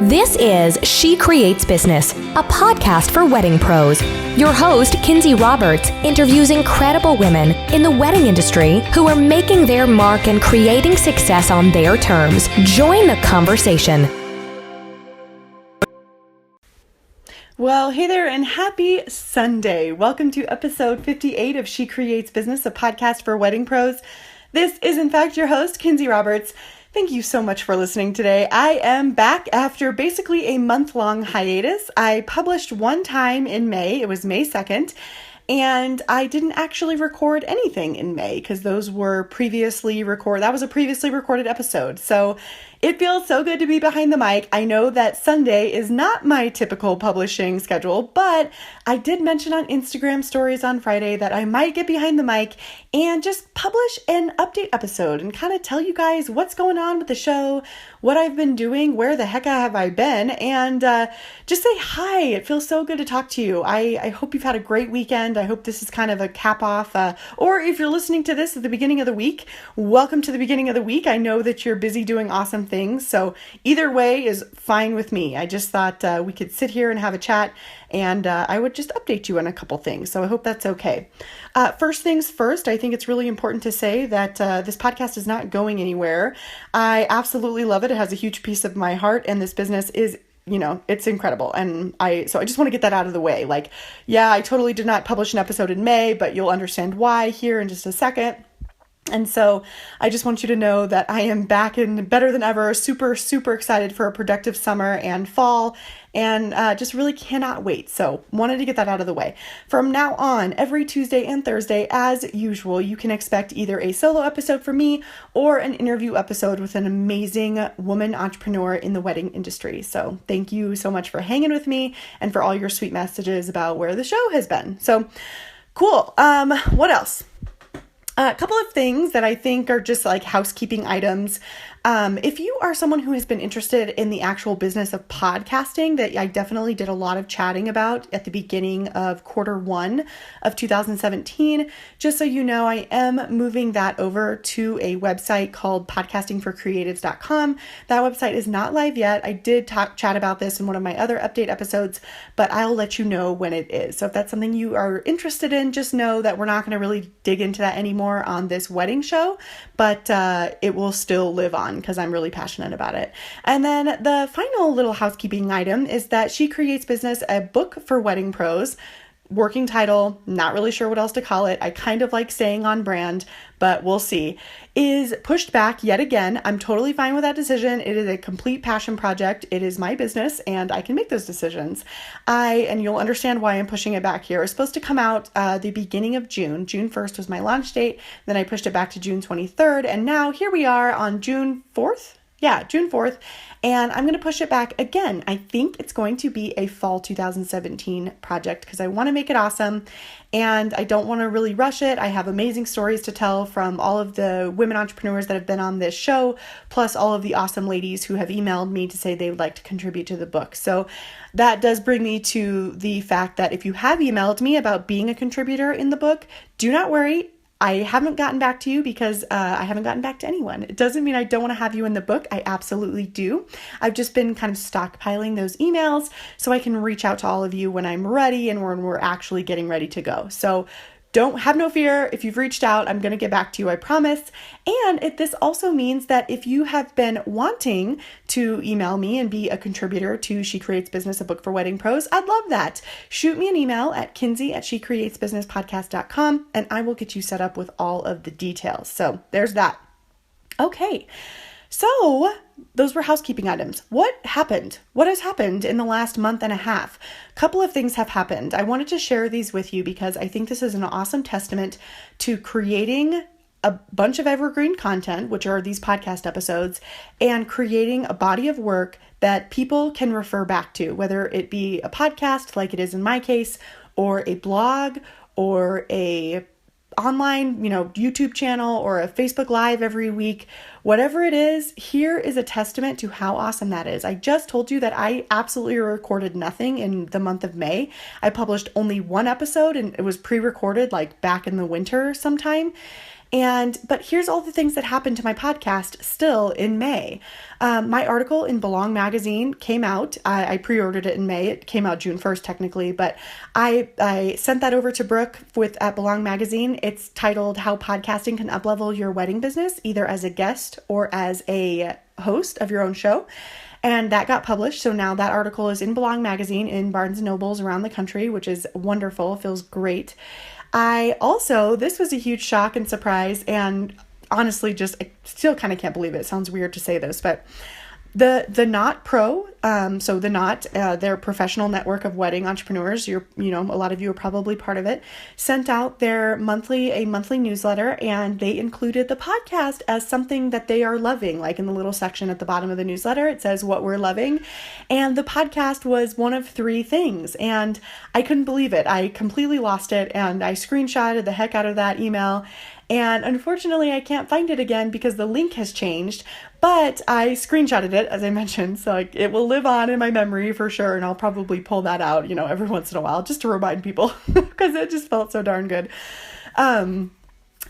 This is She Creates Business, a podcast for wedding pros. Your host, Kinsey Roberts, interviews incredible women in the wedding industry who are making their mark and creating success on their terms. Join the conversation. Well, hey there and happy Sunday. Welcome to episode 58 of She Creates Business, a podcast for wedding pros. This is in fact your host, Kinsey Roberts. Thank you so much for listening today. I am back after basically a month-long hiatus. I published one time in May. It was May 2nd. And I didn't actually record anything in May because those were previously recorded. That was a previously recorded episode. So it feels so good to be behind the mic. I know that Sunday is not my typical publishing schedule, but I did mention on Instagram stories on Friday that I might get behind the mic and just publish an update episode and kind of tell you guys what's going on with the show, what I've been doing, where the heck have I been, and just say hi. It feels so good to talk to you. I hope you've had a great weekend. I hope this is kind of a cap off, or if you're listening to this at the beginning of the week, welcome to the beginning of the week. I know that you're busy doing awesome things, so either way is fine with me. I just thought we could sit here and have a chat, and I would just update you on a couple things, so I hope that's okay. First things first, I think it's really important to say that this podcast is not going anywhere. I absolutely love it. It has a huge piece of my heart, and this business is, it's incredible. And so I just want to get that out of the way. Like, yeah, I totally did not publish an episode in May, but you'll understand why here in just a second. And so I just want you to know that I am back and better than ever, super, super excited for a productive summer and fall, and just really cannot wait. So wanted to get that out of the way. From now on, every Tuesday and Thursday, as usual, you can expect either a solo episode from me or an interview episode with an amazing woman entrepreneur in the wedding industry. So thank you so much for hanging with me and for all your sweet messages about where the show has been. So cool. What else? A couple of things that I think are just like housekeeping items. If you are someone who has been interested in the actual business of podcasting, that I definitely did a lot of chatting about at the beginning of Q1 of 2017, just so you know, I am moving that over to a website called podcastingforcreatives.com. That website is not live yet. I did chat about this in one of my other update episodes, but I'll let you know when it is. So if that's something you are interested in, just know that we're not going to really dig into that anymore on this wedding show, but it will still live on because I'm really passionate about it. And then the final little housekeeping item is that She Creates Business, a book for wedding pros. Working title, not really sure what else to call it. I kind of like staying on brand, but we'll see. Is pushed back yet again. I'm totally fine with that decision. It is a complete passion project. It is my business and I can make those decisions. And you'll understand why I'm pushing it back here. It's supposed to come out the beginning of June. June 1st was my launch date. Then I pushed it back to June 23rd. And now here we are on June 4th. Yeah, June 4th. And I'm going to push it back again. I think it's going to be a fall 2017 project because I want to make it awesome and I don't want to really rush it. I have amazing stories to tell from all of the women entrepreneurs that have been on this show, plus all of the awesome ladies who have emailed me to say they would like to contribute to the book. So that does bring me to the fact that if you have emailed me about being a contributor in the book, do not worry. I haven't gotten back to you because I haven't gotten back to anyone. It doesn't mean I don't want to have you in the book. I absolutely do. I've just been kind of stockpiling those emails so I can reach out to all of you when I'm ready and when we're actually getting ready to go. So don't have no fear. If you've reached out, I'm going to get back to you, I promise. And this also means that if you have been wanting to email me and be a contributor to She Creates Business, a book for wedding pros, I'd love that. Shoot me an email at kinsey@shecreatesbusinesspodcast.com and I will get you set up with all of the details. So there's that. Okay. So those were housekeeping items. What happened? What has happened in the last month and a half? A couple of things have happened. I wanted to share these with you because I think this is an awesome testament to creating a bunch of evergreen content, which are these podcast episodes, and creating a body of work that people can refer back to, whether it be a podcast like it is in my case, or a blog, or a online, YouTube channel or a Facebook Live every week, whatever it is, here is a testament to how awesome that is. I just told you that I absolutely recorded nothing in the month of May. I published only one episode and it was pre-recorded like back in the winter sometime. But here's all the things that happened to my podcast still in May. My article in Belong Magazine came out. I pre-ordered it in May. It came out June 1st technically, but I sent that over to Brooke at Belong Magazine. It's titled How Podcasting Can Uplevel Your Wedding Business, either as a guest or as a host of your own show. And that got published. So now that article is in Belong Magazine in Barnes & Nobles around the country, which is wonderful. Feels great. This was a huge shock and surprise. And honestly, I still kind of can't believe it. It sounds weird to say this, but the Knot Pro, so the Knot, their professional network of wedding entrepreneurs, a lot of you are probably part of it, sent out a monthly newsletter, and they included the podcast as something that they are loving. Like in the little section at the bottom of the newsletter, it says what we're loving. And the podcast was one of 3 things. And I couldn't believe it. I completely lost it. And I screenshotted the heck out of that email. And unfortunately, I can't find it again because the link has changed, but I screenshotted it, as I mentioned, so it will live on in my memory for sure, and I'll probably pull that out, every once in a while, just to remind people, because it just felt so darn good.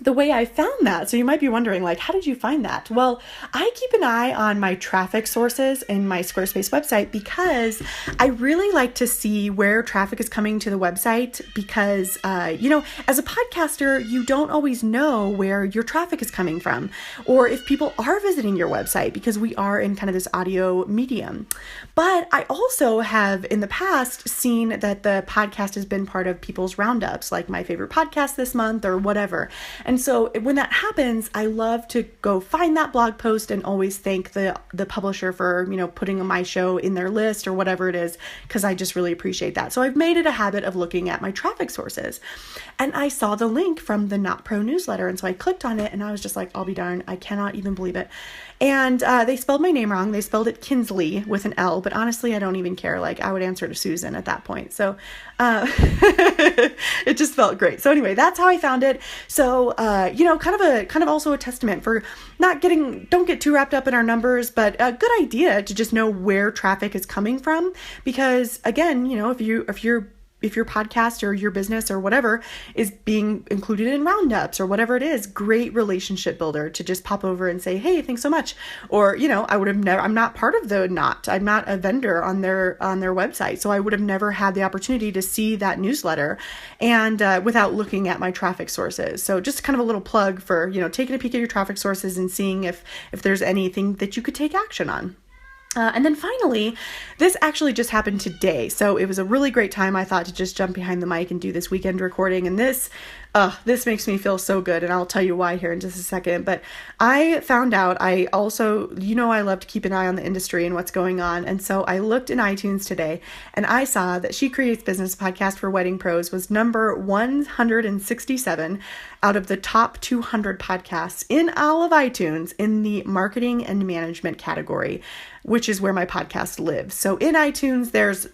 The way I found that, so you might be wondering, how did you find that? Well, I keep an eye on my traffic sources in my Squarespace website because I really like to see where traffic is coming to the website because, as a podcaster, you don't always know where your traffic is coming from or if people are visiting your website because we are in kind of this audio medium. But I also have in the past seen that the podcast has been part of people's roundups, like my favorite podcast this month or whatever. And so when that happens, I love to go find that blog post and always thank the publisher for, putting my show in their list or whatever it is, because I just really appreciate that. So I've made it a habit of looking at my traffic sources. And I saw the link from the Not Pro newsletter. And so I clicked on it and I was just like, I'll be darned, I cannot even believe it. And they spelled my name wrong. They spelled it Kinsley with an L, but honestly, I don't even care. I would answer to Susan at that point. So it just felt great. So anyway, that's how I found it. So, kind of also a testament for don't get too wrapped up in our numbers, but a good idea to just know where traffic is coming from. Because again, if your podcast or your business or whatever is being included in roundups or whatever it is, great relationship builder to just pop over and say, hey, thanks so much. Or, I would have never, I'm not part of the Knot. I'm not a vendor on their website. So I would have never had the opportunity to see that newsletter and without looking at my traffic sources. So just kind of a little plug for, taking a peek at your traffic sources and seeing if there's anything that you could take action on. And then finally, this actually just happened today. So it was a really great time, I thought, to just jump behind the mic and do this weekend recording. And this makes me feel so good. And I'll tell you why here in just a second. But I found out, I also, I love to keep an eye on the industry and what's going on. And so I looked in iTunes today and I saw that She Creates Business podcast for wedding pros was number 167 out of the top 200 podcasts in all of iTunes in the marketing and management category, which is where my podcast lives. So in iTunes, there's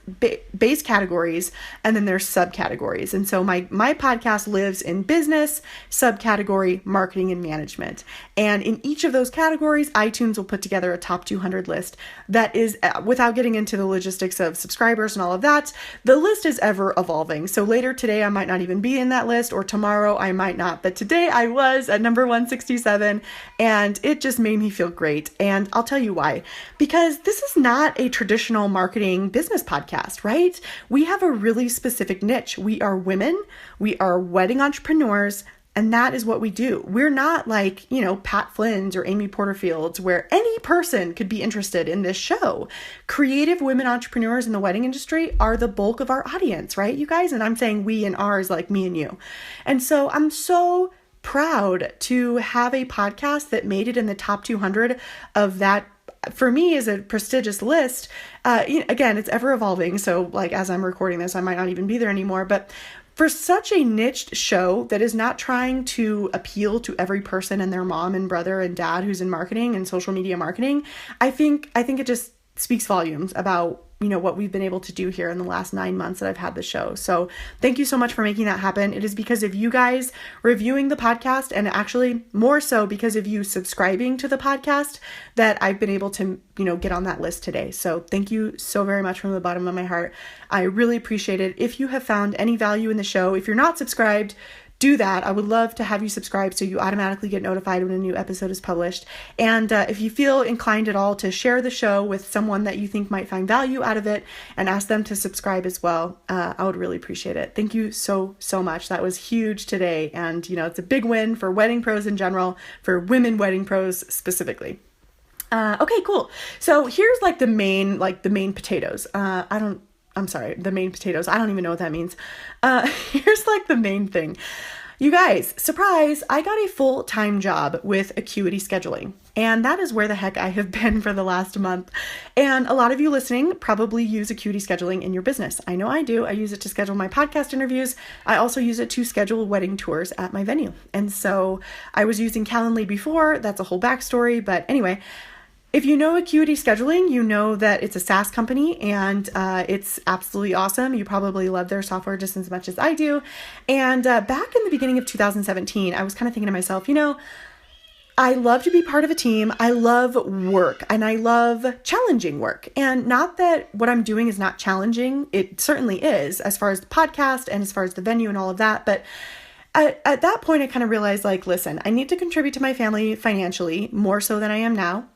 base categories and then there's subcategories. And so my podcast lives in business, subcategory, marketing, and management. And in each of those categories, iTunes will put together a top 200 list that is, without getting into the logistics of subscribers and all of that, the list is ever evolving. So later today, I might not even be in that list, or tomorrow I might not. But today I was at number 167, and it just made me feel great. And I'll tell you why. Because this is not a traditional marketing business podcast, right? We have a really specific niche. We are women, we are wedding entrepreneurs, and that is what we do. We're not like, Pat Flynn's or Amy Porterfield's, where any person could be interested in this show. Creative women entrepreneurs in the wedding industry are the bulk of our audience, right, you guys? And I'm saying we and ours, like me and you. And so I'm so proud to have a podcast that made it in the top 200 of that. For me, is a prestigious list. Again, it's ever evolving. So as I'm recording this, I might not even be there anymore. But for such a niched show that is not trying to appeal to every person and their mom and brother and dad who's in marketing and social media marketing, I think it just speaks volumes about what we've been able to do here in the last 9 months that I've had the show. So thank you so much for making that happen. It is because of you guys reviewing the podcast, and actually more so because of you subscribing to the podcast, that I've been able to, get on that list today. So thank you so very much from the bottom of my heart. I really appreciate it. If you have found any value in the show, if you're not subscribed, do that. I would love to have you subscribe so you automatically get notified when a new episode is published. And if you feel inclined at all to share the show with someone that you think might find value out of it and ask them to subscribe as well, I would really appreciate it. Thank you so much. That was huge today. And, it's a big win for wedding pros in general, for women wedding pros specifically. Okay, cool. So here's the main potatoes. The main potatoes. I don't even know what that means. Here's the main thing. You guys, surprise, I got a full-time job with Acuity Scheduling. And that is where the heck I have been for the last month. And a lot of you listening probably use Acuity Scheduling in your business. I know I do. I use it to schedule my podcast interviews. I also use it to schedule wedding tours at my venue. And so I was using Calendly before. That's a whole backstory. But anyway, if you know Acuity Scheduling, you know that it's a SaaS company and it's absolutely awesome. You probably love their software just as much as I do. And back in the beginning of 2017, I was kind of thinking to myself, I love to be part of a team. I love work and I love challenging work. And not that what I'm doing is not challenging. It certainly is, as far as the podcast and as far as the venue and all of that. But at that point, I kind of realized, listen, I need to contribute to my family financially more so than I am now.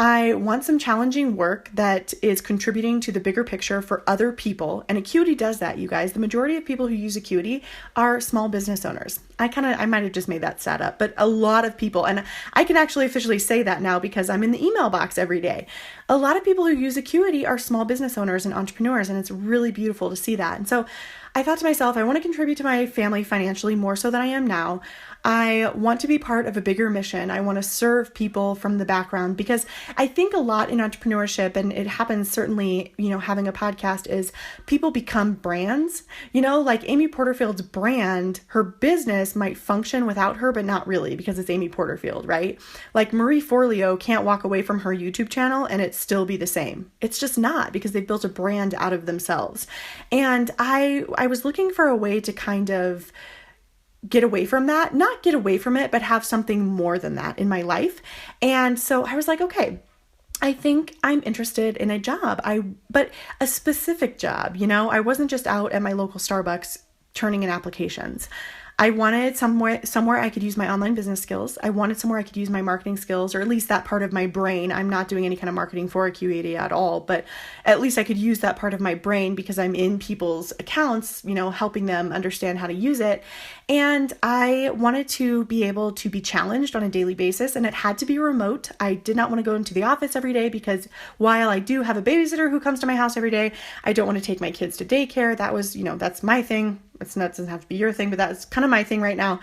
I want some challenging work that is contributing to the bigger picture for other people. And Acuity does that, you guys. The majority of people who use Acuity are small business owners. I might have just made that stat up, but a lot of people, and I can actually officially say that now because I'm in the email box every day. A lot of people who use Acuity are small business owners and entrepreneurs, and it's really beautiful to see that. And so I thought to myself, I want to contribute to my family financially more so than I am now. I want to be part of a bigger mission. I want to serve people from the background because I think a lot in entrepreneurship, and it happens certainly, having a podcast, is people become brands. Like Amy Porterfield's brand, her business might function without her, but not really because it's Amy Porterfield, right? Like Marie Forleo can't walk away from her YouTube channel and it still be the same. It's just not, because they've built a brand out of themselves. And I was looking for a way to kind of get away from that, not get away from it, but have something more than that in my life. And so I was like, okay, I think I'm interested in a job, but a specific job. I wasn't just out at my local Starbucks turning in applications. I wanted somewhere I could use my online business skills. I wanted somewhere I could use my marketing skills, or at least that part of my brain. I'm not doing any kind of marketing for Acuity at all, but at least I could use that part of my brain because I'm in people's accounts, helping them understand how to use it. And I wanted to be able to be challenged on a daily basis, and it had to be remote. I did not want to go into the office every day because while I do have a babysitter who comes to my house every day, I don't want to take my kids to daycare. That was, that's my thing. Doesn't have to be your thing, but that's kind of my thing right now.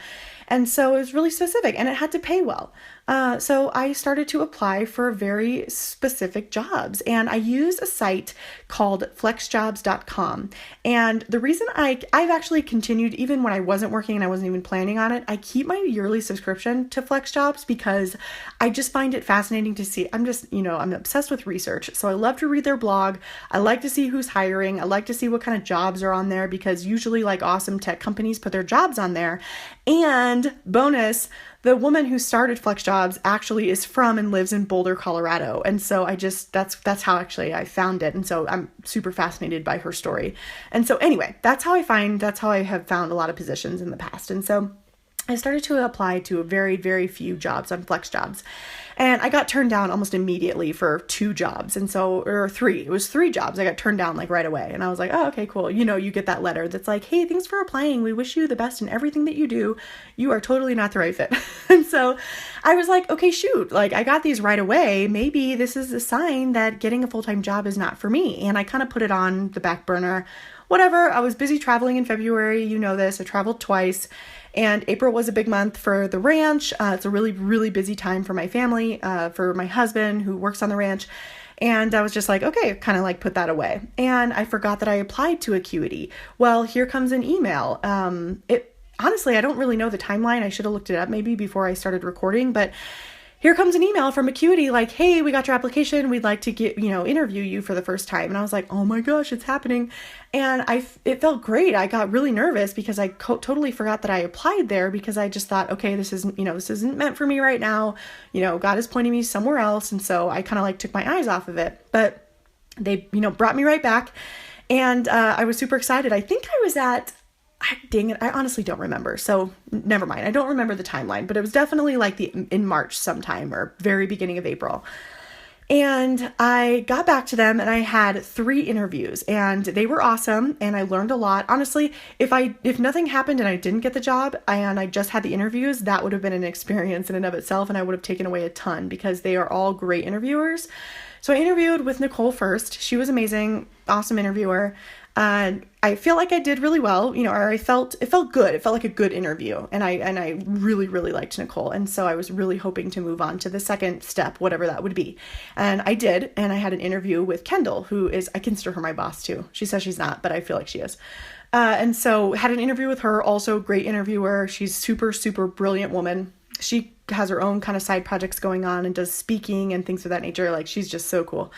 And so it was really specific and it had to pay well. So I started to apply for very specific jobs, and I used a site called flexjobs.com. And the reason I've actually continued, even when I wasn't working and I wasn't even planning on it, I keep my yearly subscription to FlexJobs because I just find it fascinating to see. I'm obsessed with research. So I love to read their blog. I like to see who's hiring. I like to see what kind of jobs are on there because usually awesome tech companies put their jobs on there. And bonus, the woman who started FlexJobs actually is from and lives in Boulder, Colorado. And so that's how actually I found it. And so I'm super fascinated by her story. And so anyway, that's how I have found a lot of positions in the past. And so I started to apply to a very, very few jobs on FlexJobs. And I got turned down almost immediately for 2 jobs. Or 3. It was 3 jobs. I got turned down right away. And I was like, oh, okay, cool. You get that letter that's like, hey, thanks for applying. We wish you the best in everything that you do. You are totally not the right fit. And so I was like, okay, shoot, I got these right away. Maybe this is a sign that getting a full-time job is not for me. And I kind of put it on the back burner. Whatever. I was busy traveling in February. You know this. I traveled twice. And April was a big month for the ranch. It's a really, really busy time for my family, for my husband who works on the ranch. And I was just like, okay, kind of put that away. And I forgot that I applied to Acuity. Well, here comes an email. Honestly, I don't really know the timeline. I should have looked it up maybe before I started recording, but here comes an email from Acuity hey, we got your application. We'd like to interview you for the first time. And I was like, oh my gosh, it's happening. And it felt great. I got really nervous because I totally forgot that I applied there because I just thought, okay, this isn't meant for me right now. God is pointing me somewhere else. And so I kind of took my eyes off of it, but they, brought me right back. And I was super excited. I think I was at dang it, I honestly don't remember. So never mind. I don't remember the timeline, but it was definitely like in March sometime or very beginning of April. And I got back to them and I had 3 interviews and they were awesome and I learned a lot. Honestly, if nothing happened and I didn't get the job and I just had the interviews, that would have been an experience in and of itself and I would have taken away a ton because they are all great interviewers. So I interviewed with Nicole first. She was amazing, awesome interviewer. I feel like I did really well, or it felt good. It felt like a good interview. And I really, really liked Nicole. And so I was really hoping to move on to the second step, whatever that would be. And I did. And I had an interview with Kendall, who is, I consider her my boss too. She says she's not, but I feel like she is. And so had an interview with her, also great interviewer. She's super, super brilliant woman. She has her own kind of side projects going on and does speaking and things of that nature. Like she's just so cool.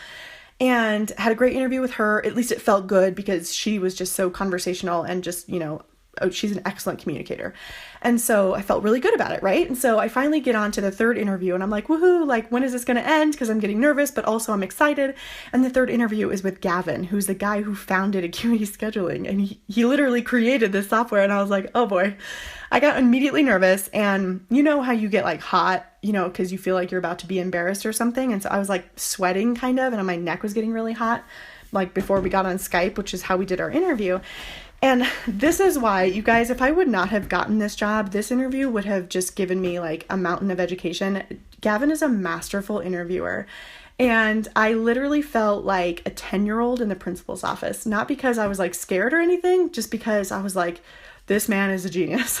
And had a great interview with her. At least it felt good because she was just so conversational and just, she's an excellent communicator. And so I felt really good about it, right? And so I finally get on to the third interview and I'm like, woohoo, like when is this going to end? Because I'm getting nervous, but also I'm excited. And the third interview is with Gavin, who's the guy who founded Acuity Scheduling. And he literally created this software. And I was like, oh boy, I got immediately nervous. And you know how you get like hot, because you feel like you're about to be embarrassed or something. And so I was like sweating kind of, and my neck was getting really hot, like before we got on Skype, which is how we did our interview. And this is why, you guys, if I would not have gotten this job, this interview would have just given me like a mountain of education. Gavin is a masterful interviewer. And I literally felt like a 10-year-old in the principal's office, not because I was like scared or anything, just because I was like, this man is a genius.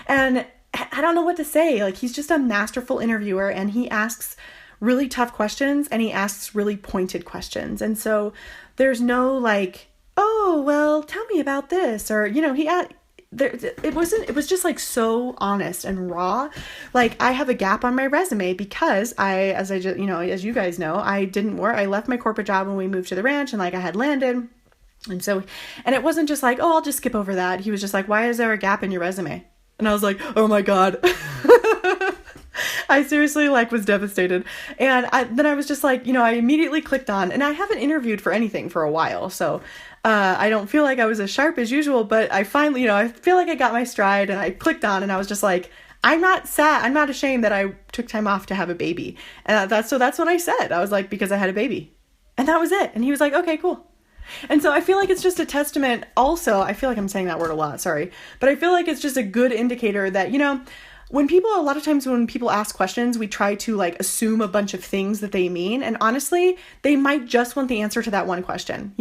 And I don't know what to say. Like, he's just a masterful interviewer and he asks really tough questions and he asks really pointed questions. And so there's no like, oh, well, tell me about this. Or, it was just like so honest and raw. Like I have a gap on my resume because as you guys know, I left my corporate job when we moved to the ranch and like I had landed. And it wasn't just like, oh, I'll just skip over that. He was just like, why is there a gap in your resume? And I was like, oh my God. I seriously was devastated. And then I was just like, I immediately clicked on, and I haven't interviewed for anything for a while. So I don't feel like I was as sharp as usual, but I finally, I feel like I got my stride and I clicked on and I was just like, I'm not sad. I'm not ashamed that I took time off to have a baby. And that's what I said. I was like, because I had a baby. And that was it. And he was like, okay, cool. And so I feel like it's just a testament. Also, I feel like I'm saying that word a lot, sorry, but I feel like it's just a good indicator that, a lot of times when people ask questions, we try to assume a bunch of things that they mean. And honestly, they might just want the answer to that one question.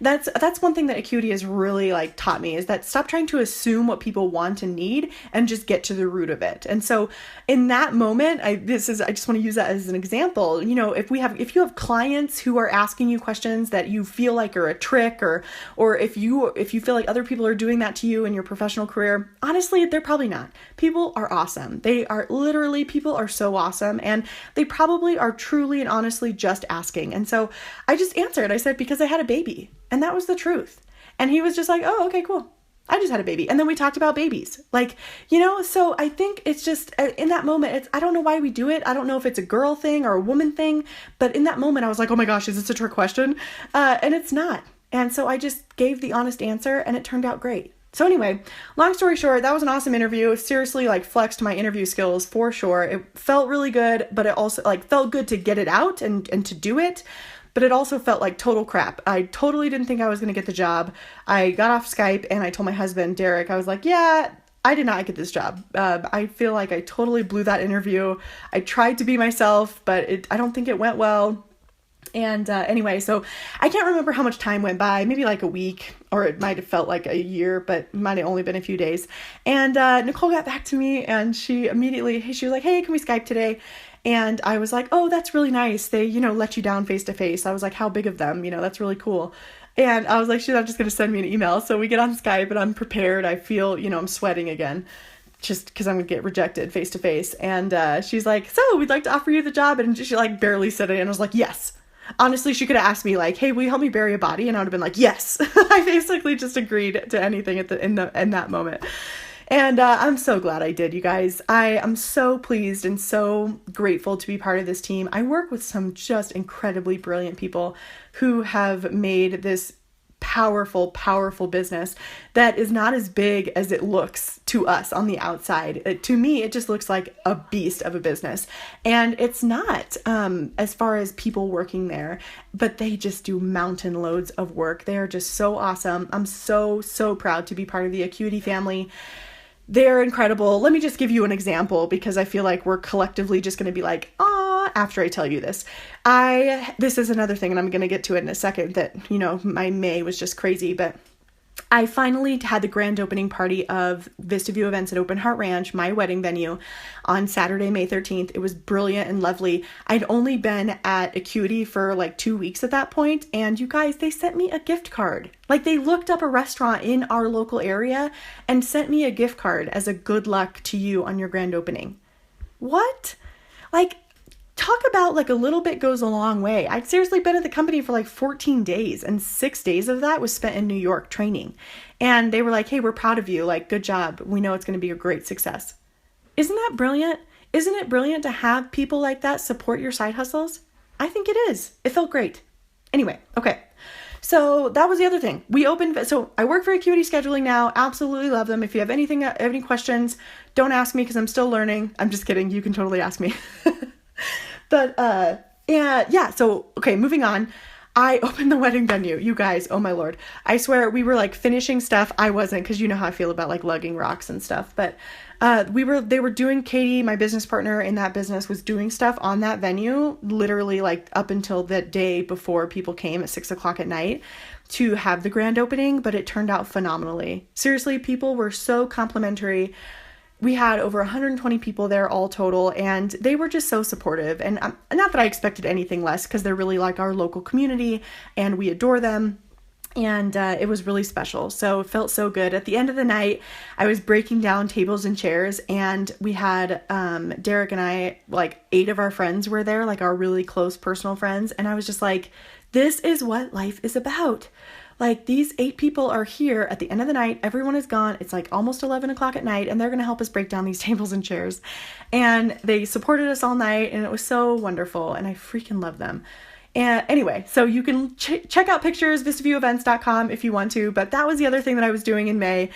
That's one thing that Acuity has really taught me, is that stop trying to assume what people want and need and just get to the root of it. And so in that moment, I just want to use that as an example. If you have clients who are asking you questions that you feel like are a trick, or if you feel like other people are doing that to you in your professional career, honestly, they're probably not. People are awesome. People are so awesome, and they probably are truly and honestly just asking. And so I just answered. I said, because I had a baby, and that was the truth. And he was just like, oh, okay, cool. I just had a baby. And then we talked about babies. So I think it's just in that moment, I don't know why we do it. I don't know if it's a girl thing or a woman thing, but in that moment I was like, oh my gosh, is this a trick question? And it's not. And so I just gave the honest answer and it turned out great. So anyway, long story short, that was an awesome interview. Seriously, flexed my interview skills for sure. It felt really good, but it also felt good to get it out and to do it. But it also felt like total crap. I totally didn't think I was going to get the job. I got off Skype and I told my husband, Derek, I was like, yeah, I did not get this job. I feel like I totally blew that interview. I tried to be myself, but I don't think it went well. And anyway, so I can't remember how much time went by, maybe a week, or it might have felt like a year, but it might have only been a few days. And Nicole got back to me and she was like, hey, can we Skype today? And I was like, oh, that's really nice. They, let you down face to face. I was like, how big of them? That's really cool. And I was like, she's not just going to send me an email. So we get on Skype and I'm prepared. I feel, I'm sweating again, just because I'm going to get rejected face to face. And she's like, so we'd like to offer you the job. And she barely said it. And I was like, yes. Honestly, she could have asked me hey, will you help me bury a body? And I would have been like, yes. I basically just agreed to anything in that moment. And I'm so glad I did, you guys. I am so pleased and so grateful to be part of this team. I work with some just incredibly brilliant people who have made this powerful, powerful business that is not as big as it looks to us on the outside. To me, it just looks like a beast of a business. And it's not, as far as people working there, but they just do mountain loads of work. They are just so awesome. I'm so, so proud to be part of the Acuity family. They're incredible. Let me just give you an example because I feel like we're collectively just going to be like, ah, after I tell you this. This is another thing, and I'm going to get to it in a second, that, my May was just crazy, but I finally had the grand opening party of Vista View Events at Open Heart Ranch, my wedding venue, on Saturday, May 13th. It was brilliant and lovely. I'd only been at Acuity for like 2 weeks at that point, and you guys, they sent me a gift card. Like, they looked up a restaurant in our local area and sent me a gift card as a good luck to you on your grand opening. What? Like, talk about like a little bit goes a long way. I'd seriously been at the company for like 14 days and 6 days of that was spent in New York training. And they were like, hey, we're proud of you. Like, good job. We know it's going to be a great success. Isn't that brilliant? Isn't it brilliant to have people like that support your side hustles? I think it is. It felt great. Anyway, okay. So that was the other thing. So I work for Acuity Scheduling now. Absolutely love them. If you have any questions, don't ask me because I'm still learning. I'm just kidding. You can totally ask me. But, so, okay, moving on. I opened the wedding venue. You guys, oh my Lord. I swear we were like finishing stuff. I wasn't, because you know how I feel about like lugging rocks and stuff. But, they were doing, Katie, my business partner in that business, was doing stuff on that venue, literally like up until the day before people came at 6:00 at night to have the grand opening, but it turned out phenomenally. Seriously, people were so complimentary. We had over 120 people there all total, and they were just so supportive. And not that I expected anything less, because they're really like our local community and we adore them. And it was really special. So it felt so good. At the end of the night, I was breaking down tables and chairs, and we had Derek and I, like 8 of our friends were there, like our really close personal friends. And I was just like, this is what life is about. Like, these 8 people are here at the end of the night. Everyone is gone. It's like almost 11 o'clock at night, and they're going to help us break down these tables and chairs. And they supported us all night, and it was so wonderful. And I freaking love them. And anyway, so you can check out pictures, vistaviewevents.com if you want to. But that was the other thing that I was doing in May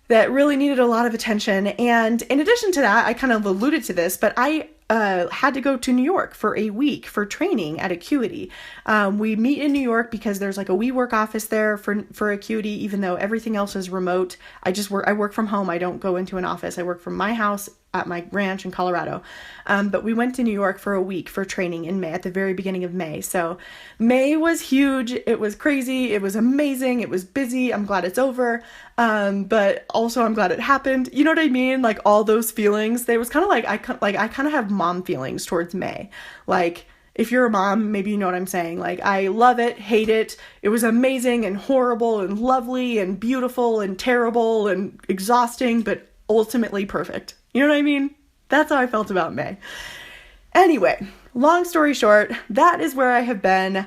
that really needed a lot of attention. And in addition to that, I kind of alluded to this, but I had to go to New York for a week for training at Acuity. We meet in New York because there's like a WeWork office there for Acuity, even though everything else is remote. I work from home. I don't go into an office. I work from my house at my ranch in Colorado. But we went to New York for a week for training in May, at the very beginning of May. So May was huge. It was crazy. It was amazing. It was busy. I'm glad it's over. But also I'm glad it happened. You know what I mean? Like, all those feelings. They was kind of like, I kind of have mom feelings towards May. Like, if you're a mom, maybe you know what I'm saying. Like, I love it, hate it. It was amazing and horrible and lovely and beautiful and terrible and exhausting, but ultimately perfect. You know what I mean? That's how I felt about May. Anyway, long story short, that is where I have been.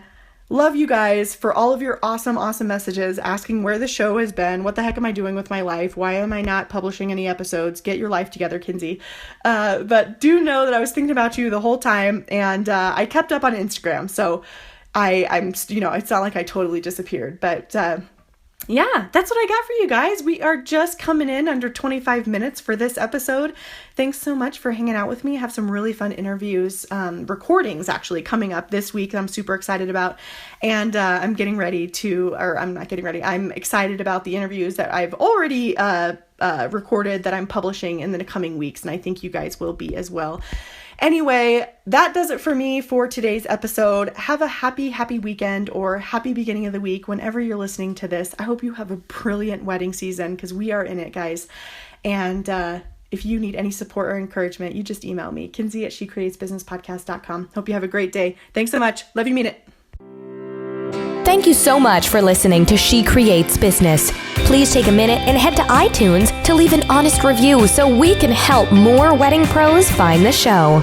Love you guys for all of your awesome, awesome messages asking where the show has been. What the heck am I doing with my life? Why am I not publishing any episodes? Get your life together, Kinsey. But do know that I was thinking about you the whole time, and I kept up on Instagram. So I'm, it's not like I totally disappeared, but yeah, that's what I got for you guys. We are just coming in under 25 minutes for this episode. Thanks so much for hanging out with me. I have some really fun interviews, recordings actually coming up this week that I'm super excited about. And I'm excited about the interviews that I've already recorded that I'm publishing in the coming weeks. And I think you guys will be as well. Anyway, that does it for me for today's episode. Have a happy, happy weekend or happy beginning of the week whenever you're listening to this. I hope you have a brilliant wedding season, because we are in it, guys. And if you need any support or encouragement, you just email me, kinsey@shecreatesbusinesspodcast.com. Hope you have a great day. Thanks so much. Love you, mean it. Thank you so much for listening to She Creates Business. Please take a minute and head to iTunes to leave an honest review so we can help more wedding pros find the show.